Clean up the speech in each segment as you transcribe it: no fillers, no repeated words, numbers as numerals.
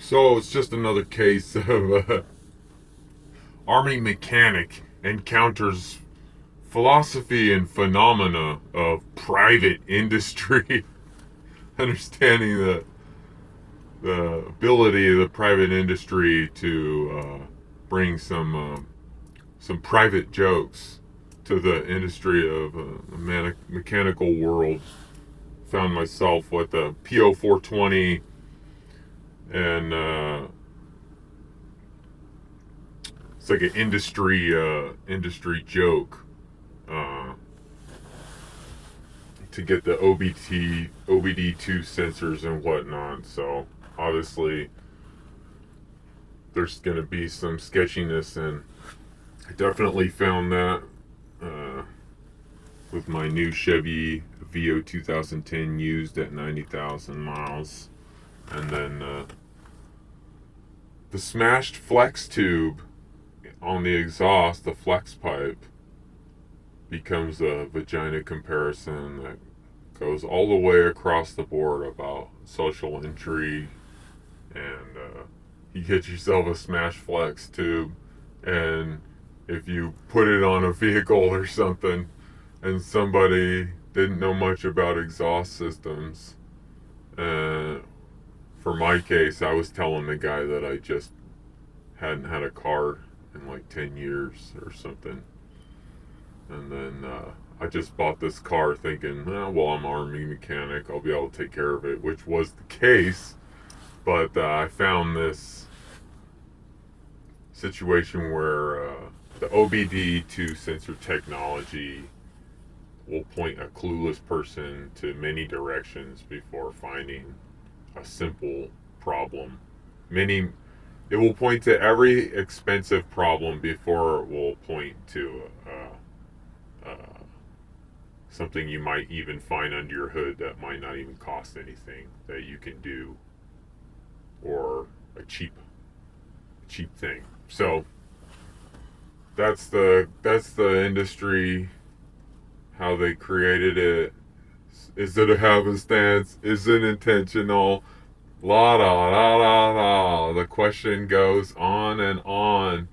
So it's just another case of Army mechanic encounters philosophy and phenomena of private industry. Understanding the ability of the private industry to bring some private jokes to the industry of the mechanical world. Found myself with a P0420 and it's like an industry joke uh, to get the OBD2 sensors and whatnot. So obviously there's going to be some sketchiness, and I definitely found that uh, with my new Chevy VO 2010 used at 90,000 miles. And then the smashed flex tube on the exhaust, the flex pipe, becomes a vagina comparison that goes all the way across the board about social intrigue. And you get yourself a smashed flex tube, and if you put it on a vehicle or something and somebody didn't know much about exhaust systems, for my case, I was telling the guy that I just hadn't had a car in like 10 years or something. And then I just bought this car thinking, well, I'm an Army mechanic, I'll be able to take care of it, which was the case. But I found this situation where the OBD2 sensor technology will point a clueless person to many directions before finding a simple problem. It will point to every expensive problem before it will point to something you might even find under your hood that might not even cost anything that you can do, or a cheap thing. So that's the industry, how they created it. Is it a happenstance? Is it intentional? La da da da da. The question goes on and on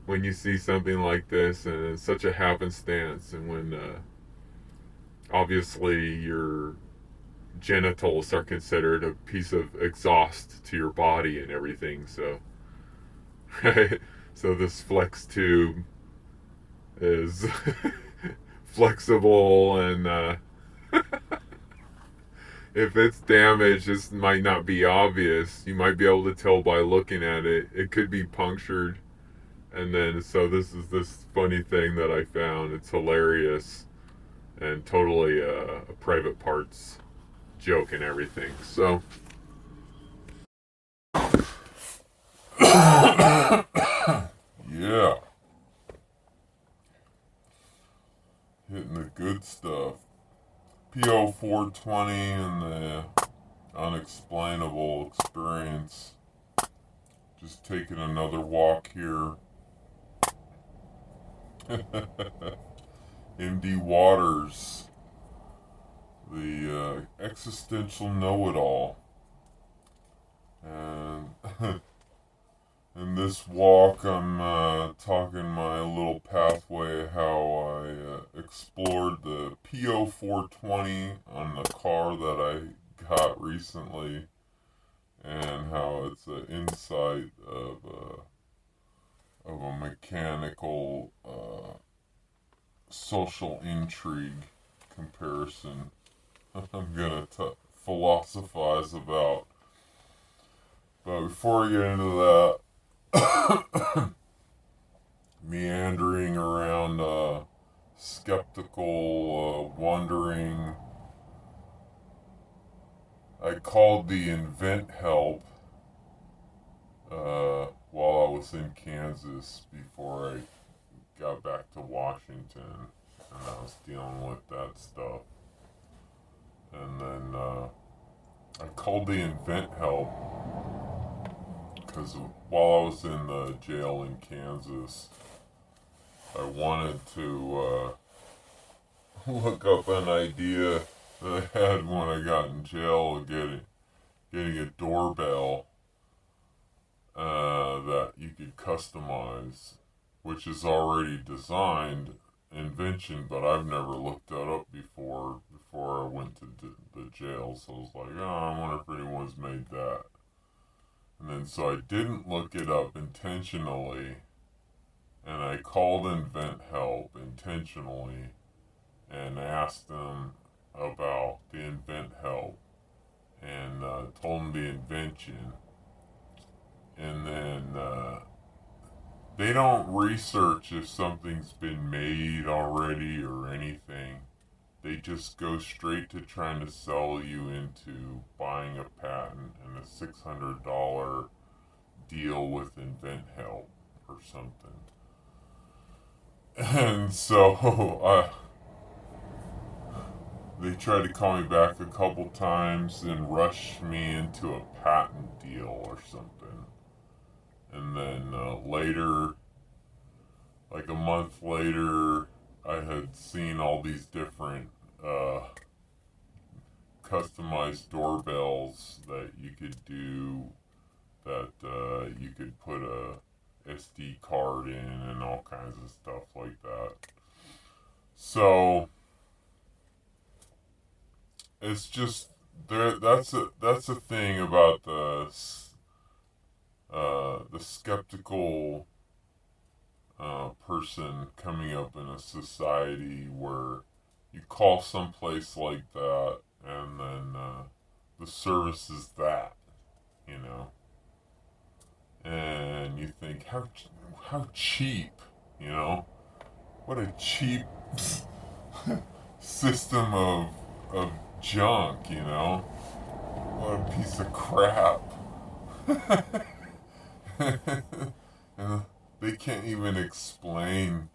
when you see something like this, and it's such a happenstance. And when obviously your genitals are considered a piece of exhaust to your body and everything, so right, so this flex tube is flexible, and if it's damaged, this might not be obvious. You might be able to tell by looking at it. It could be punctured. And then, so this is this funny thing that I found. It's hilarious and totally a private parts joke and everything. So, yeah, hitting the good stuff. P0420 and the unexplainable experience. Just taking another walk here. MD Waters, the existential know-it-all. And in this walk, I'm talking my little pathway, how I explored the P0420 on the car that I got recently, and how it's an insight of a mechanical social intrigue comparison I'm gonna philosophize about. But before I get into that, meandering around, skeptical, wondering, I called the Invent Help while I was in Kansas before I got back to Washington, and I was dealing with that stuff. And then I called the Invent Help because while I was in the jail in Kansas, I wanted to look up an idea that I had when I got in jail of getting a doorbell that you could customize, which is already designed invention, but I've never looked that up before I went to the jail. So I was like, oh, I wonder if anyone's made that. And then so I didn't look it up intentionally, and I called Invent Help intentionally and asked them about the Invent Help and told them the invention. And then they don't research if something's been made already or anything. They just go straight to trying to sell you into buying a patent and a $600 deal with Invent Help or something. And so they tried to call me back a couple times and rush me into a patent deal or something. And then later, like a month later, I had seen all these different customized doorbells that you could do, that you could put a SD card in and all kinds of stuff like that. So it's just there. That's a thing about the skeptical person coming up in a society where you call someplace like that and then the service is that, you know, and you think how cheap, you know, what a cheap system of junk, you know, what a piece of crap. And they can't even explain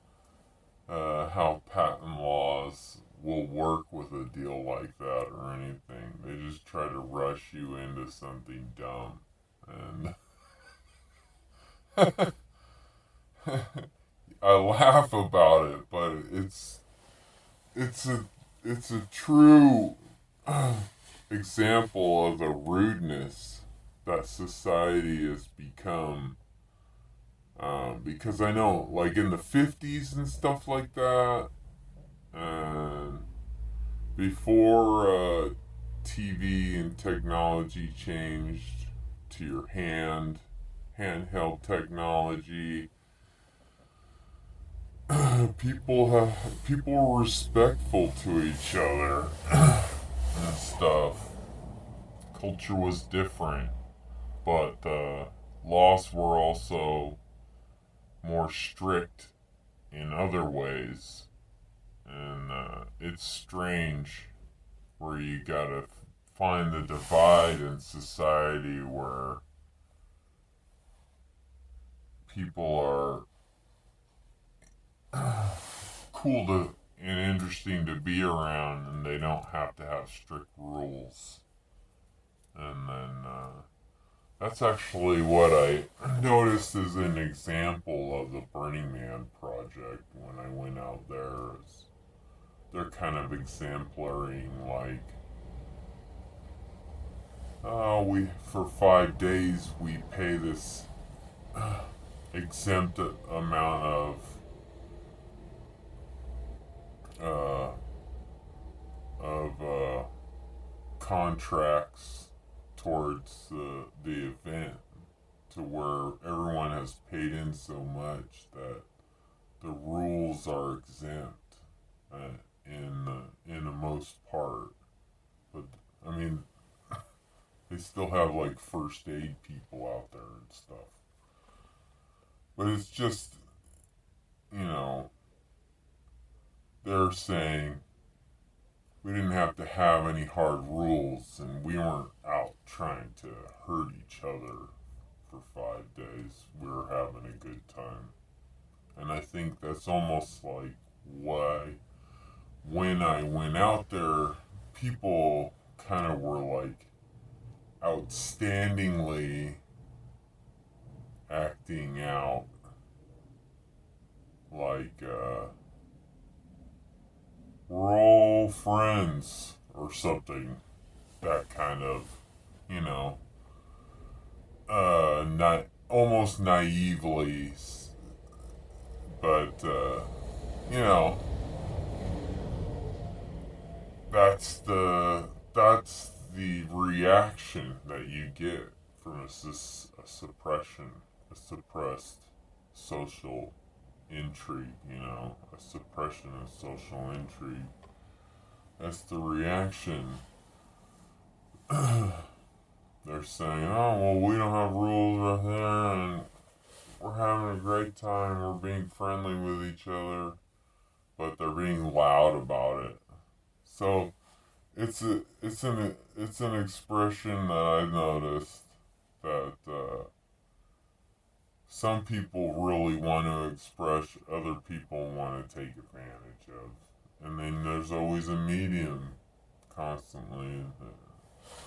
how patent laws will work with a deal like that or anything. They just try to rush you into something dumb. And I laugh about it, but it's a true example of the rudeness that society has become. Because I know, like in the 50s and stuff like that, and before TV and technology changed to your handheld technology, people were respectful to each other and stuff. Culture was different, but laws were also more strict in other ways. And it's strange where you gotta find the divide in society where people are cool to and interesting to be around and they don't have to have strict rules. And then that's actually what I noticed as an example of the Burning Man project when I went out there. They're kind of exemplaring, like, we for 5 days we pay this exempt amount uh, of contracts towards the event, to where everyone has paid in so much that the rules are exempt in the most part. But I mean, they still have like first aid people out there and stuff. But it's just, you know, they're saying we didn't have to have any hard rules and we weren't out trying to hurt each other for 5 days. We were having a good time. And I think that's almost like why when I went out there, people kind of were like outstandingly acting out like we're all friends or something. That kind of, you know, not almost naively, but you know, that's the reaction that you get from a suppressed social intrigue. You know, a suppression of social intrigue. That's the reaction. They're saying, "Oh well, we don't have rules right there, and we're having a great time. We're being friendly with each other," but they're being loud about it. So it's an expression that I noticed that some people really want to express, other people want to take advantage of, and then there's always a medium constantly.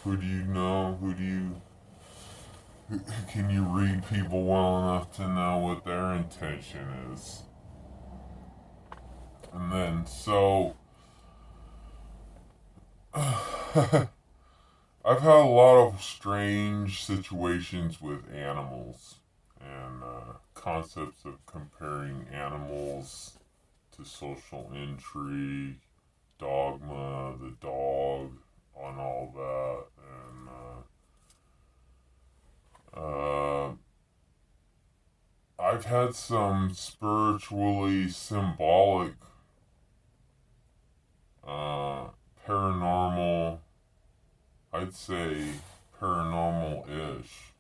Who do you know? Can you read people well enough to know what their intention is? And then so I've had a lot of strange situations with animals and concepts of comparing animals to social intrigue, dogma, the dog, on all that, and I've had some spiritually symbolic, paranormal, I'd say paranormal-ish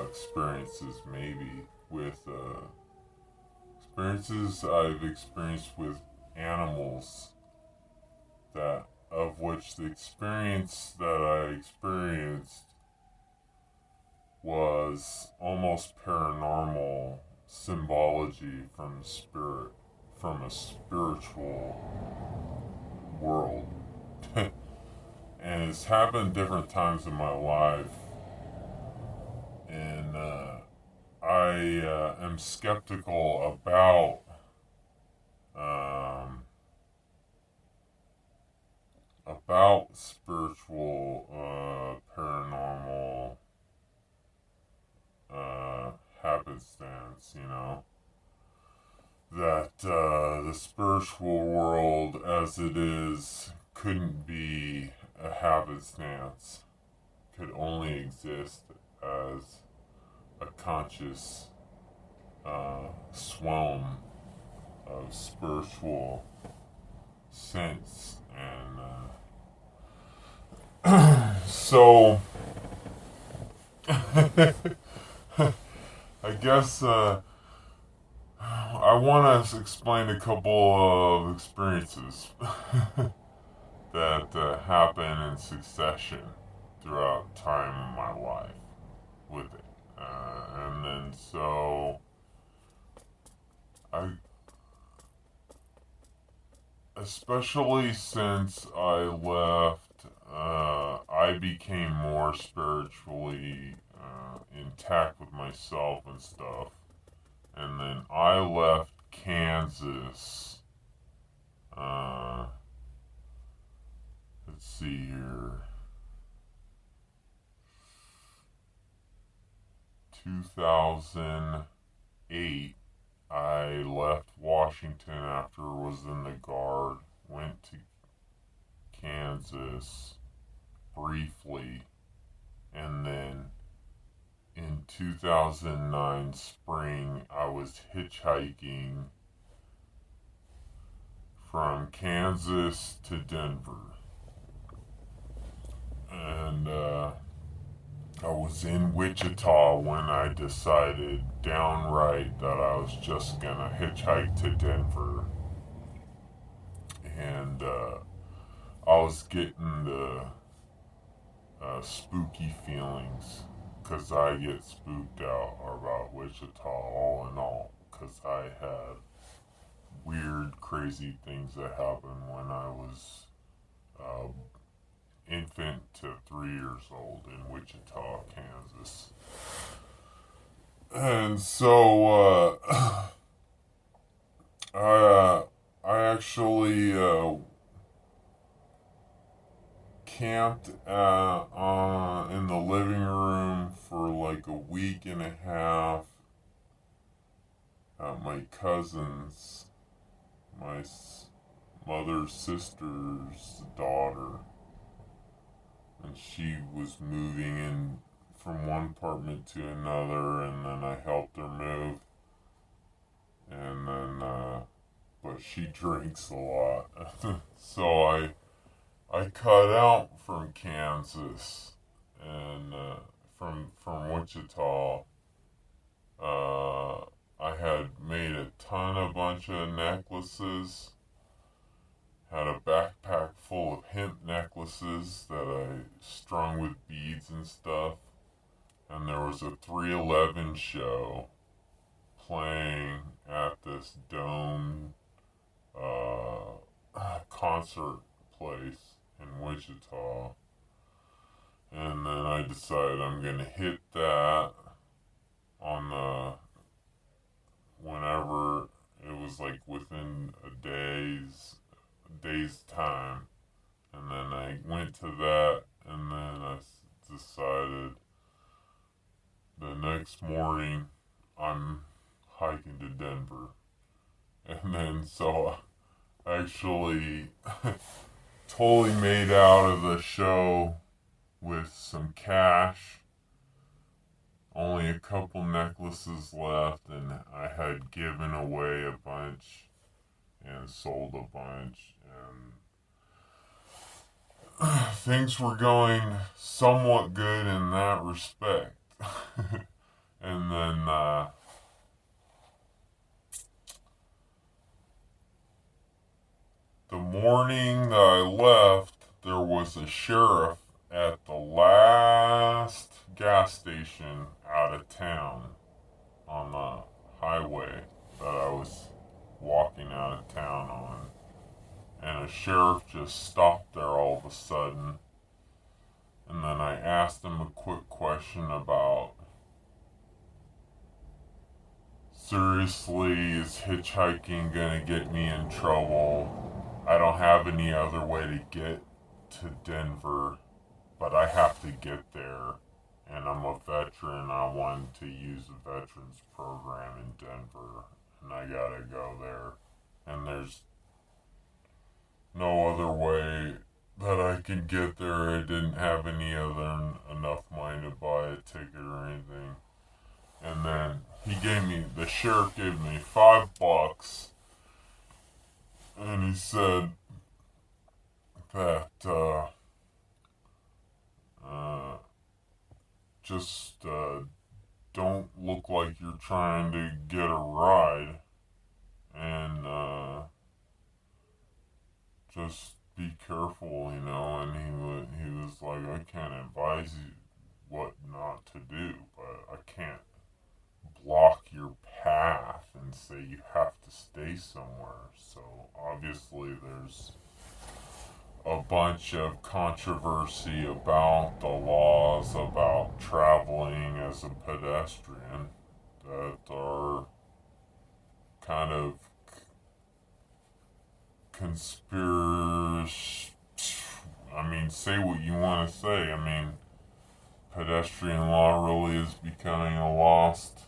experiences, maybe, with experiences I've experienced with animals, that of which the experience that I experienced was almost paranormal symbology from a spiritual world. And it's happened different times in my life, and I am skeptical about spiritual, paranormal happenstance, you know, that the spiritual world as it is couldn't be a happenstance, could only exist as a conscious swelm of spiritual sense. And so I guess I want to explain a couple of experiences that happen in succession throughout time in my life with it. And then so especially since I left, I became more spiritually intact with myself and stuff. And then I left Kansas. Let's see here. 2008, I left Washington after I was in the Guard, went to Kansas briefly, and then in 2009 spring, I was hitchhiking from Kansas to Denver. And I was in Wichita when I decided downright that I was just gonna hitchhike to Denver. And I was getting the spooky feelings, because I get spooked out about Wichita all in all, because I had weird, crazy things that happened when I was infant to 3 years old in Wichita, Kansas. And so I actually camped in the living room for like a week and a half at my cousin's, my mother's sister's daughter, and she was moving in from one apartment to another, and then I helped her move, and then but she drinks a lot. So I cut out from Kansas and from Wichita. I had made a bunch of necklaces. Had a backpack full of hemp necklaces that I strung with beads and stuff. And there was a 311 show playing at this dome concert place in Wichita. And then I decided I'm going to hit that on whenever it was like within a day's time. And then I went to that, and then I decided the next morning I'm hiking to Denver. And then so I actually totally made out of the show with some cash. Only a couple necklaces left, and I had given away a bunch and sold a bunch, and things were going somewhat good in that respect. And then the morning that I left, there was a sheriff at the last gas station out of town on the highway that I was walking out of town on. And a sheriff just stopped there all of a sudden. And then I asked him a quick question about, seriously, is hitchhiking gonna get me in trouble? I don't have any other way to get to Denver, but I have to get there. And I'm a veteran. I wanted to use the veterans program in Denver, and I gotta go there. And there's no other way that I can get there. I didn't have enough money to buy a ticket or anything. And then the sheriff gave me $5, and he said that just don't look like you're trying to get a ride, and just be careful, you know. And he was like, I can't advise you what not to do, but I can't block your path and say you have to stay somewhere. So obviously there's a bunch of controversy about the laws about traveling as a pedestrian that are kind of conspiracy. I mean, say what you want to say. I mean, pedestrian law really is becoming a lost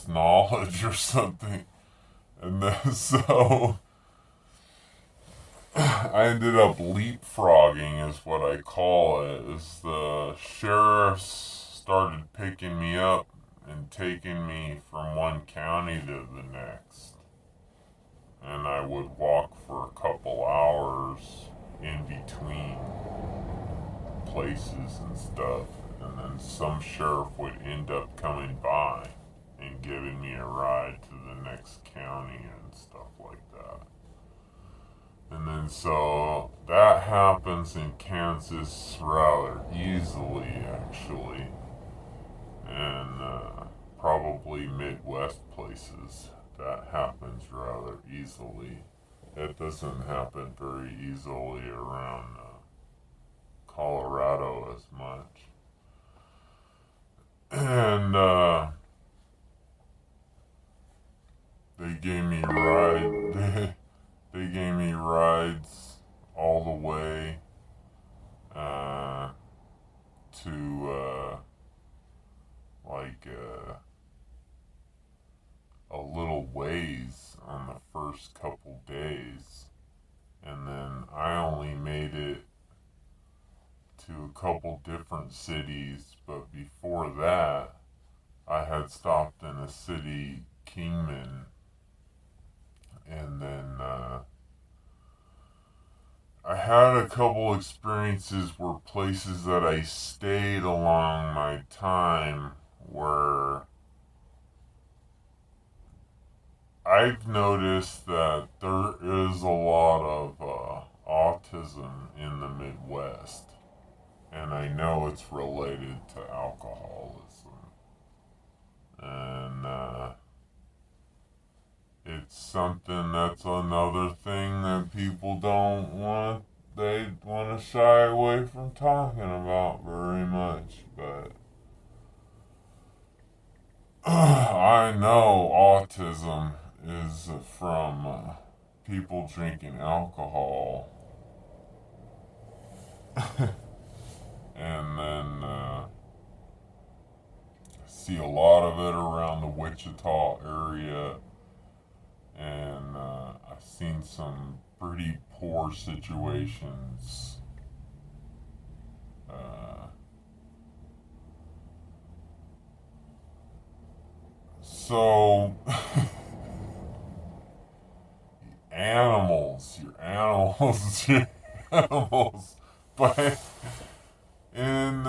knowledge or something. And then so I ended up leapfrogging, is what I call it. Is the sheriffs started picking me up and taking me from one county to the next. And I would walk for a couple hours in between places and stuff. And then some sheriff would end up coming by and giving me a ride to the next county and stuff like that. And then so that happens in Kansas rather easily, actually. And probably Midwest places, that happens rather easily. It doesn't happen very easily around Colorado as much. And they gave me rides all the way to to a couple different cities, but before that, I had stopped in a city, Kingman, and then I had a couple experiences where places that I stayed along my time where I've noticed that there is a lot of autism in the Midwest, and I know it's related to alcoholism. And it's something that's another thing that people don't want, they want to shy away from talking about very much, but I know autism is from people drinking alcohol. And then see a lot of it around the Wichita area, and I've seen some pretty poor situations. So, your animals, your animals, but in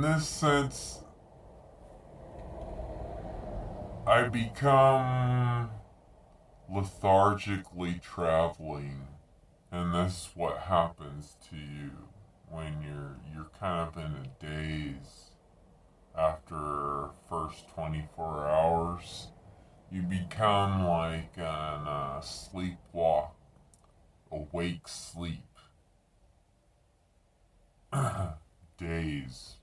this sense, I become lethargically traveling, and this is what happens to you when you're kind of in a daze after first 24 hours. You become like on a sleepwalk, awake sleep daze,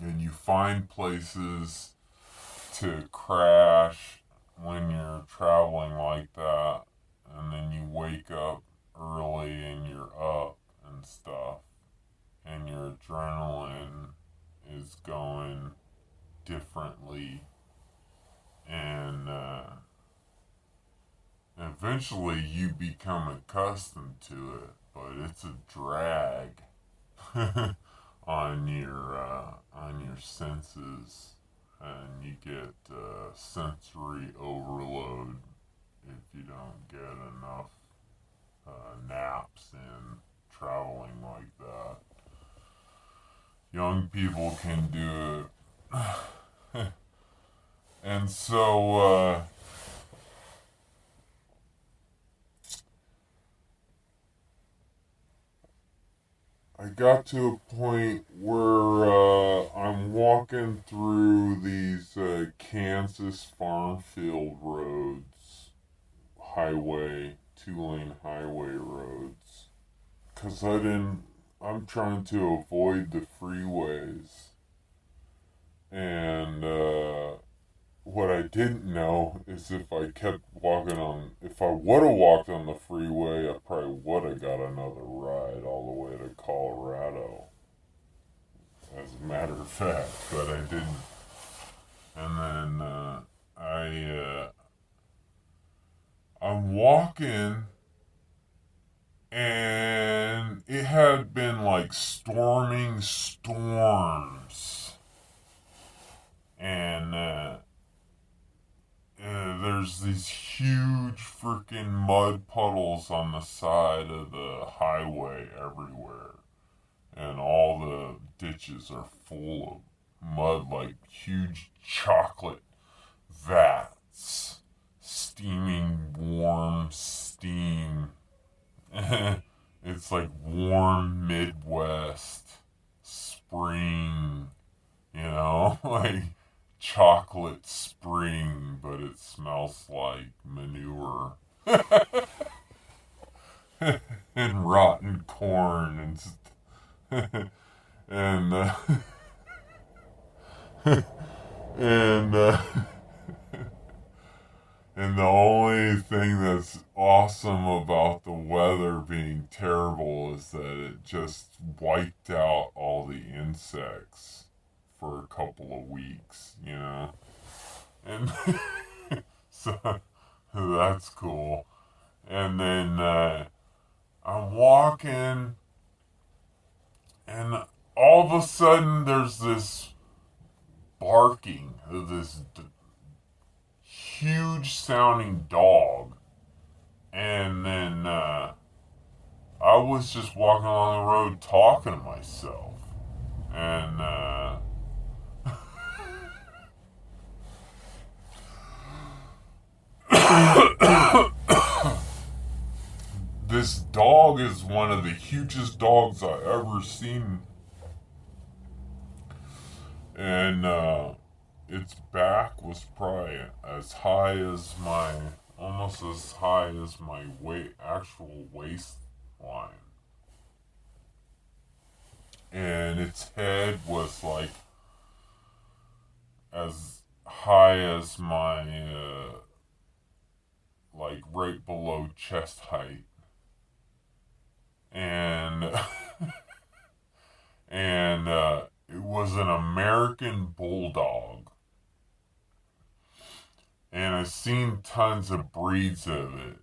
and you find places to crash when you're traveling like that, and then you wake up early and you're up and stuff, and your adrenaline is going differently, and eventually you become accustomed to it, but it's a drag on your senses, and you get sensory overload if you don't get enough naps in traveling like that. Young people can do it. And so I got to a point where I'm walking through these Kansas farm field roads, highway, 2-lane highway roads, because I'm trying to avoid the freeways. And what I didn't know is if I would have walked on the freeway, I probably would have got another ride all the way to Colorado, as a matter of fact, but I didn't. And then I'm walking, and it had been like storming storms, and there's these huge freaking mud puddles on the side of the highway everywhere, and all the ditches are full of mud, like huge chocolate vats, steaming warm steam. It's like warm Midwest spring, like chocolate spring, but it smells like manure and rotten corn and and and the only thing that's awesome about the weather being terrible is that it just wiped out all the insects for a couple of weeks, And so that's cool. And then I'm walking, and And all of a sudden, there's this barking of this huge sounding dog. And then I was just walking along the road talking to myself. And this dog is one of the hugest dogs I ever seen. And its back was probably as high as almost as high as my actual waistline. And its head was like as high as my, like right below chest height. And, and, it was an American Bulldog. And I've seen tons of breeds of it.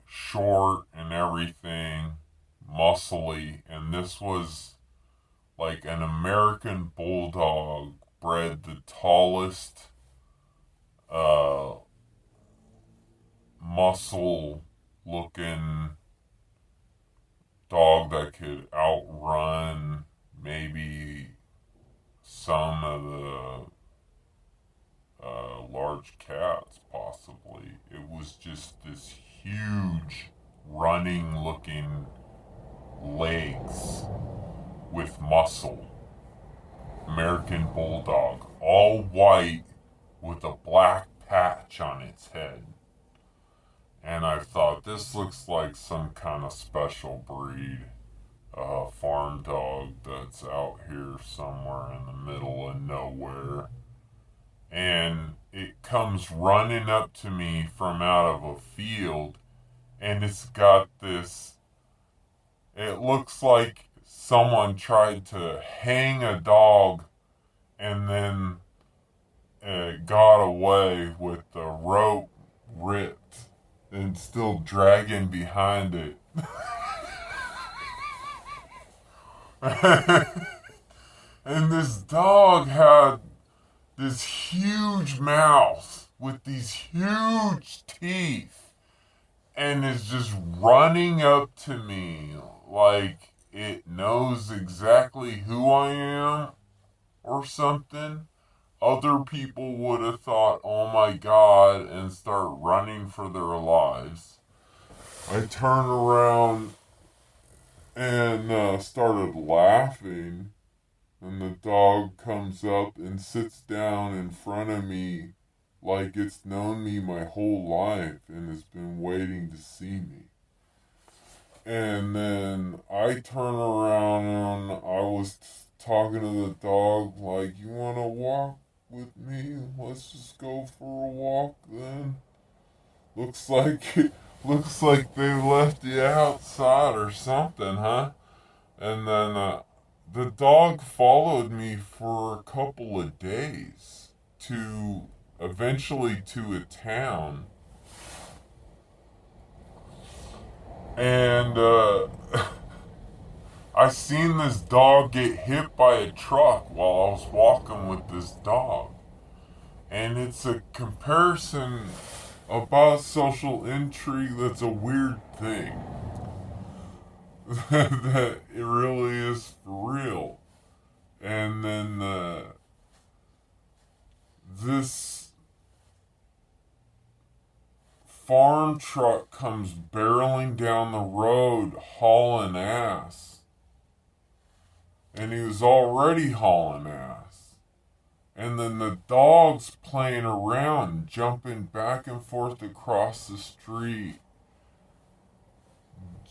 Short and everything. Muscly. And this was like an American Bulldog bred the tallest, muscle looking dog that could outrun maybe some of the large cats, possibly. It was just this huge, running looking legs with muscle. American Bulldog, all white with a black patch on its head. And I thought, this looks like some kind of special breed. Farm dog that's out here somewhere in the middle of nowhere. And it comes running up to me from out of a field, and it's got this, it looks like someone tried to hang a dog and then it got away with the rope ripped and still dragging behind it. And this dog had this huge mouth with these huge teeth and is just running up to me like it knows exactly who I am or something. Other people would have thought, oh my God, and start running for their lives. I turned around and started laughing. And the dog comes up and sits down in front of me like it's known me my whole life and has been waiting to see me. And then I turn around and I was talking to the dog like, you want to walk with me? Let's just go for a walk then. Looks like they left you outside or something, huh? And then the dog followed me for a couple of days eventually to a town. And I seen this dog get hit by a truck while I was walking with this dog. And it's a comparison about social intrigue that's a weird thing. That it really is for real. And then this farm truck comes barreling down the road hauling ass. And he was already hauling ass. And then the dog's playing around, jumping back and forth across the street.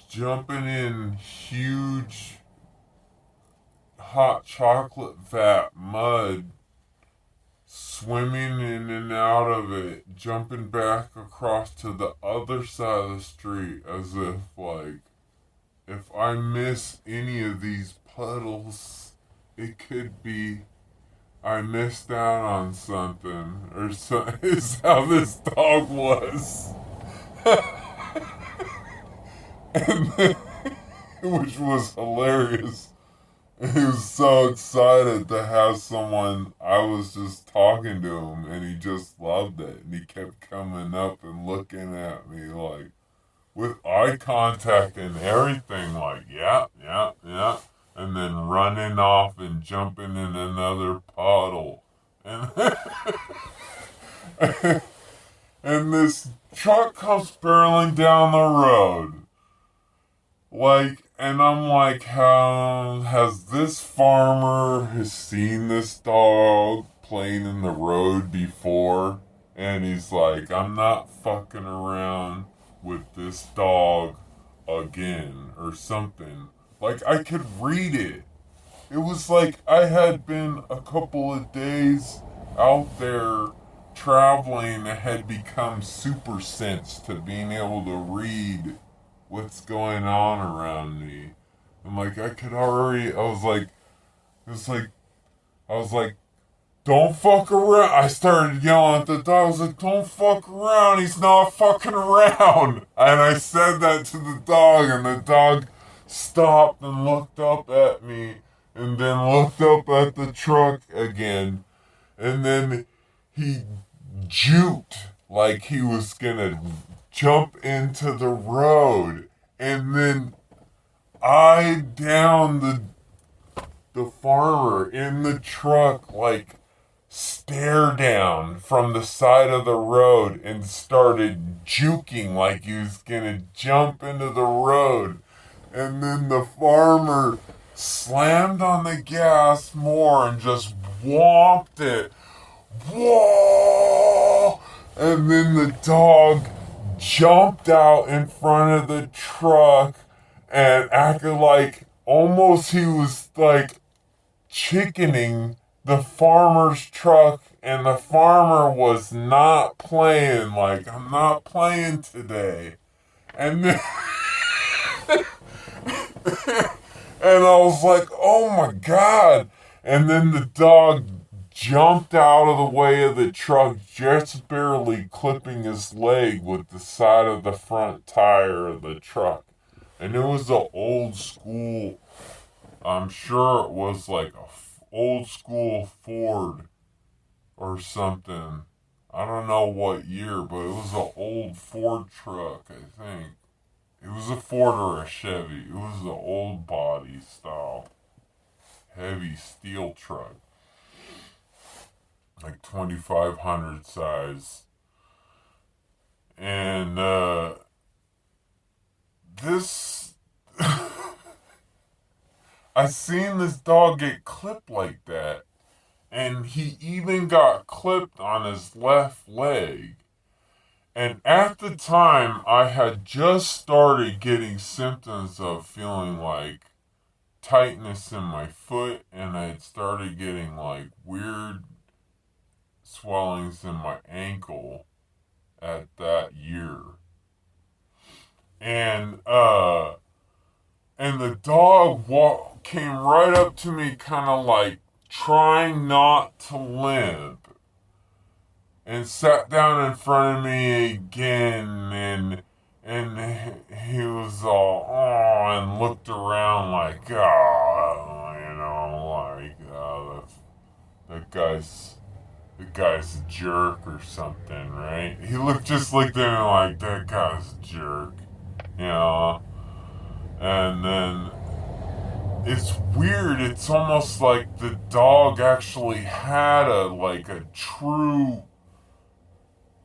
Jumping in huge hot chocolate vat mud, swimming in and out of it, jumping back across to the other side of the street as if, like, if I miss any of these puddles, it could be I missed out on something, or so is how this dog was. And then, which was hilarious. He was so excited to have someone. I was just talking to him, and he just loved it. And he kept coming up and looking at me like with eye contact and everything, like yeah, yeah, yeah, and then running off and jumping in another puddle, and and this truck comes barreling down the road. Like, and I'm like, how has this farmer has seen this dog playing in the road before? And he's like, I'm not fucking around with this dog again or something. Like, I could read it. It was like I had been a couple of days out there traveling and had become super sensed to being able to read what's going on around me. And like I could already I was like it's like I was like, don't fuck around. I started yelling at the dog. I was like, don't fuck around. He's not fucking around. And I said that to the dog, and the dog stopped and looked up at me, and then looked up at the truck again. And then he juked like he was gonna jump into the road. And then I down the farmer in the truck, like stare down from the side of the road and started juking like he was gonna jump into the road. And then the farmer slammed on the gas more and just whomped it. Whoa! And then the dog jumped out in front of the truck and acted like almost he was like chickening the farmer's truck, and the farmer was not playing, like, I'm not playing today. And then and I was like, oh my god. And then the dog jumped out of the way of the truck, just barely clipping his leg with the side of the front tire of the truck. And it was an old school, I'm sure it was like a old school Ford or something. I don't know what year, but it was an old Ford truck, I think. It was a Ford or a Chevy. It was an old body style, heavy steel truck, like 2500 size. And this, I seen this dog get clipped like that, and he even got clipped on his left leg. And at the time, I had just started getting symptoms of feeling like tightness in my foot, and I had started getting like weird swellings in my ankle at that year. And the dog came right up to me, kind of like trying not to limp, and sat down in front of me again, and he was all oh, and looked around like oh, you know, like oh, that guy's a jerk or something, right? He looked at me like that guy's a jerk, you know. And then it's weird. It's almost like the dog actually had a true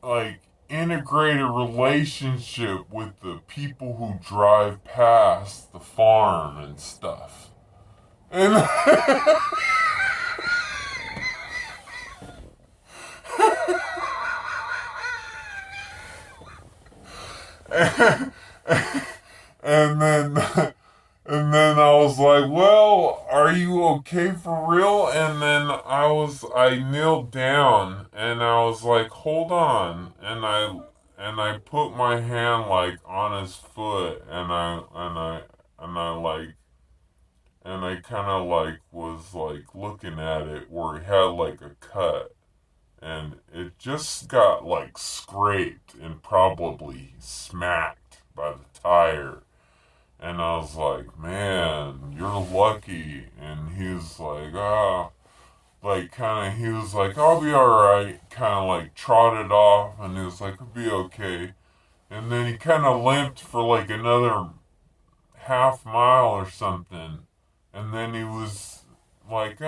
like integrated relationship with the people who drive past the farm and stuff. And and then and then I was like, well, are you okay for real? And then I kneeled down and I was like, hold on. And I put my hand like on his foot, and I kind of like was like looking at it where he had like a cut, and it just got like scraped and probably smacked by the tire. And I was like, man, you're lucky. And he was like, like kind of, he was like, I'll be alright. Kind of like trotted off, and he was like, I'll be okay. And then he kind of limped for like another half mile or something. And then he was like,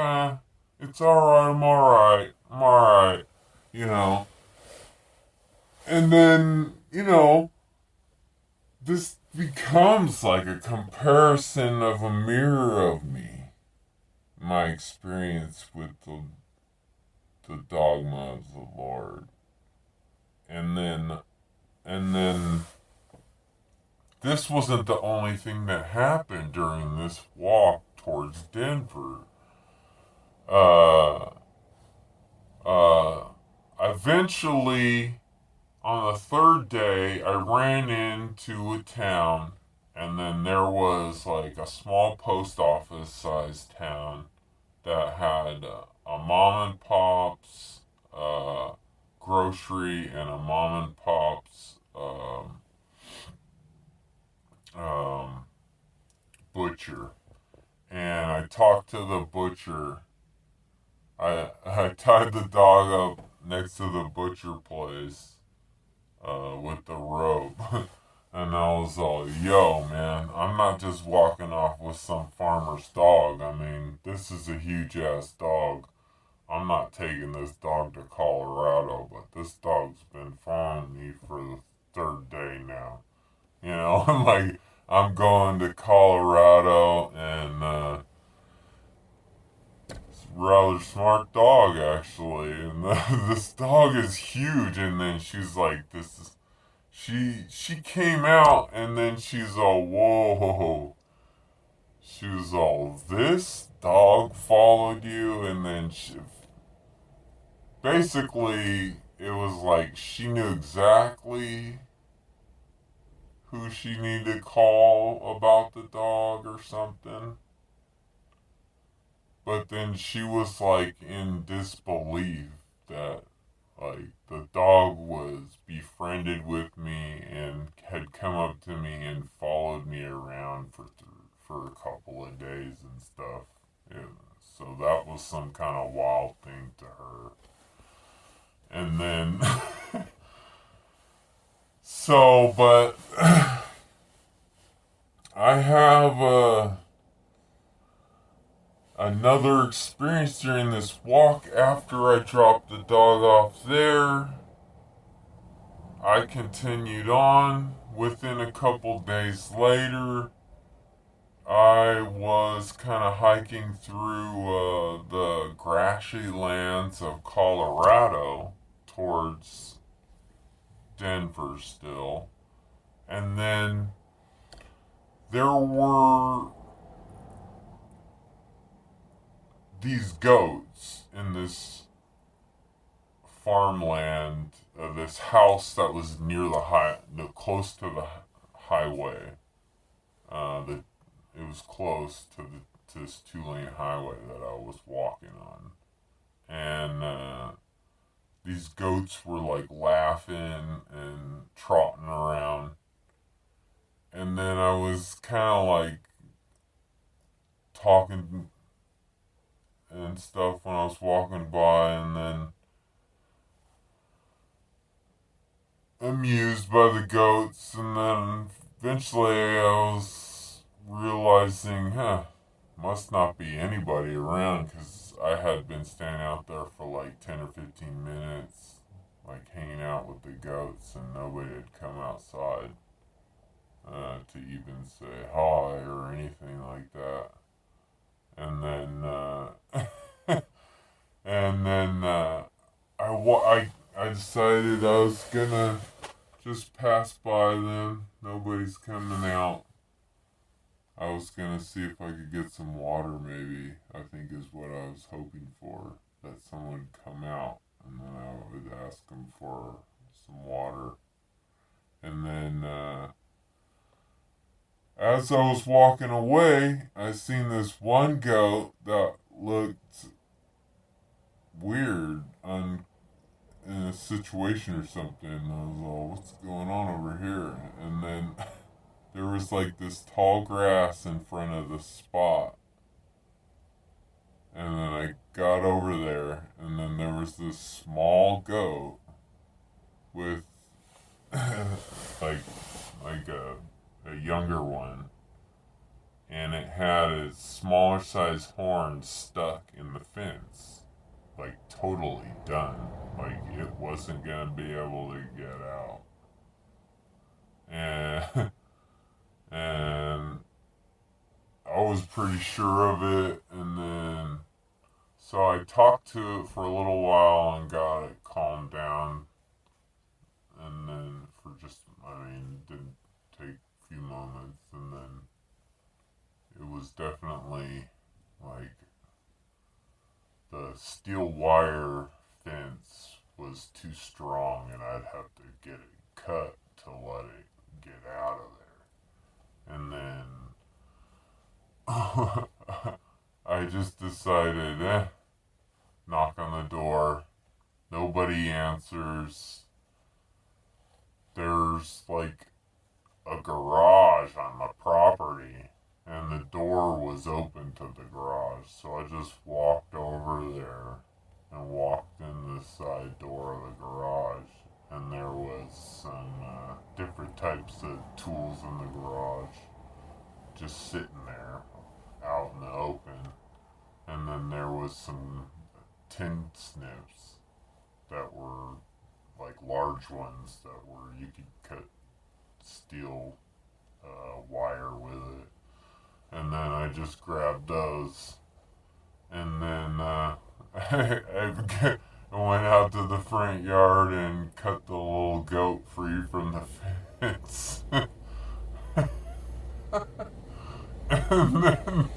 it's alright, I'm alright, you know. And then, this becomes like a comparison of a mirror of me. My experience with the dogma of the Lord. And then this wasn't the only thing that happened during this walk towards Denver. Uh, Eventually, on the third day, I ran into a town, and then there was like a small post office sized town that had a mom and pop's grocery and a mom and pop's um, butcher. And I talked to the butcher. I tied the dog up next to the butcher place with the rope. And I was all, yo, man, I'm not just walking off with some farmer's dog. I mean, this is a huge ass dog. I'm not taking this dog to Colorado, but this dog's been following me for the third day now. I'm like, I'm going to Colorado, and it's a rather smart dog, actually. And this dog is huge, and then she's like, this is. She came out, and then she's all, whoa. She was all, this dog followed you, and then basically, it was like she knew exactly who she needed to call about the dog or something. But then she was like in disbelief that like the dog was befriended with me and had come up to me and followed me around for a couple of days and stuff. Yeah, so that was some kind of wild thing to her. And then but I have another experience during this walk after I dropped the dog off there. I continued on. Within a couple days later, I was kind of hiking through the grassy lands of Colorado towards Denver still. And then there were these goats in this farmland, this house that was near close to the highway. It was close to this 2-lane highway that I was walking on, and these goats were like laughing and trotting around, and then I was kind of like talking and stuff when I was walking by, and then amused by the goats, and then eventually I was realizing, must not be anybody around, because I had been standing out there for like 10 or 15 minutes, like hanging out with the goats, and nobody had come outside to even say hi or anything like that. And then, I decided I was gonna just pass by them. Nobody's coming out. I was gonna see if I could get some water, maybe. I think is what I was hoping for. That someone would come out, and then I would ask them for some water. And then, as I was walking away, I seen this one goat that looked weird, in a situation or something. And I was like, what's going on over here? And then there was like this tall grass in front of the spot. And then I got over there, and then there was this small goat with like a younger one, and it had its smaller size horns stuck in the fence, like totally done, like it wasn't gonna be able to get out, and and I was pretty sure of it, and then so I talked to it for a little while and got it calmed down, and then for just, I mean, it didn't take a few moments, and then it was definitely like the steel wire fence was too strong, and I'd have to get it cut to let it get out of there. And then I just decided, knock on the door. Nobody answers. There's like a garage on the property, and the door was open to the garage. So I just walked over there and walked in the side door of the garage, and there was some different types of tools in the garage just sitting there out in the open. And then there was some tin snips that were like large ones that were, you could cut steel wire with it. And then I just grabbed those, and then I went out to the front yard and cut the little goat free from the fence. And then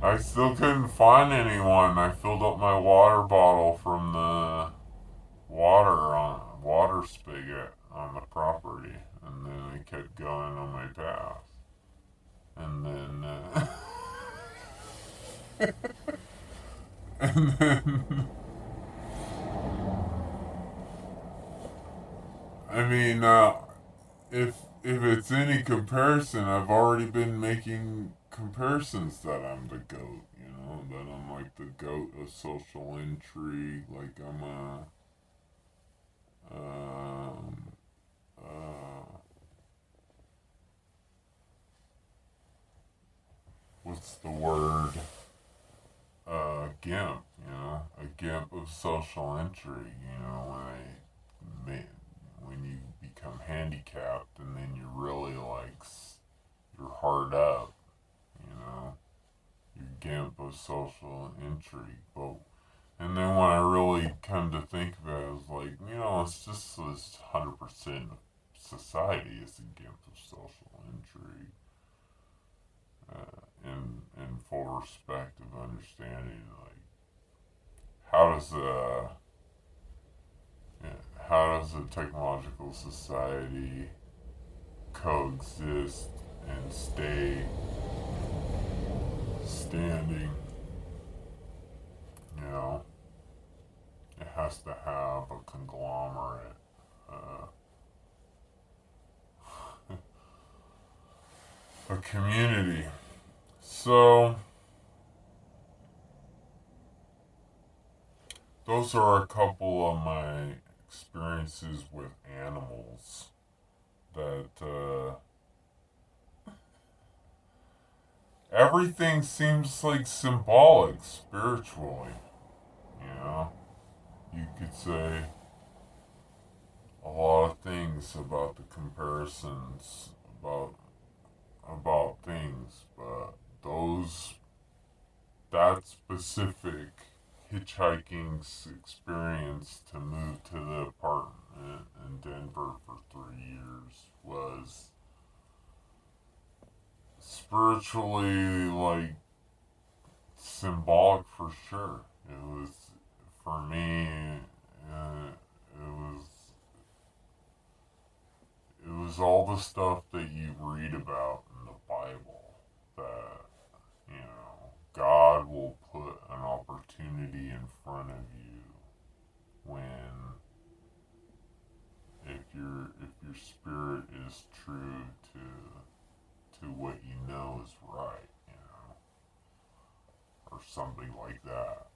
I still couldn't find anyone. I filled up my water bottle from the water spigot on the property, and then I kept going on my path. And then and then I mean, if it's any comparison, I've already been making comparisons that I'm the goat, you know, that I'm like the goat of social intrigue, like I'm what's the word? Gimp, you know, a gimp of social intrigue, you know, when you become handicapped and then you're really like, you're hard up, you know, you're gimp of social intrigue. But, and then when I really come to think of it, I was like, you know, it's just this 100% of society is a gimp of social intrigue. In full respect of understanding, like, how does a technological society coexist and stay standing? You know, it has to have a conglomerate, a community. So those are a couple of my experiences with animals that everything seems like symbolic spiritually, you know. You could say a lot of things about the comparisons about things, but that specific hitchhiking experience to move to the apartment in Denver for 3 years was spiritually like symbolic for sure. It was, for me, it was all the stuff that you read about in the Bible, that, you know, God will put an opportunity in front of you when, if you're just true to what you know is right, you know, or something like that.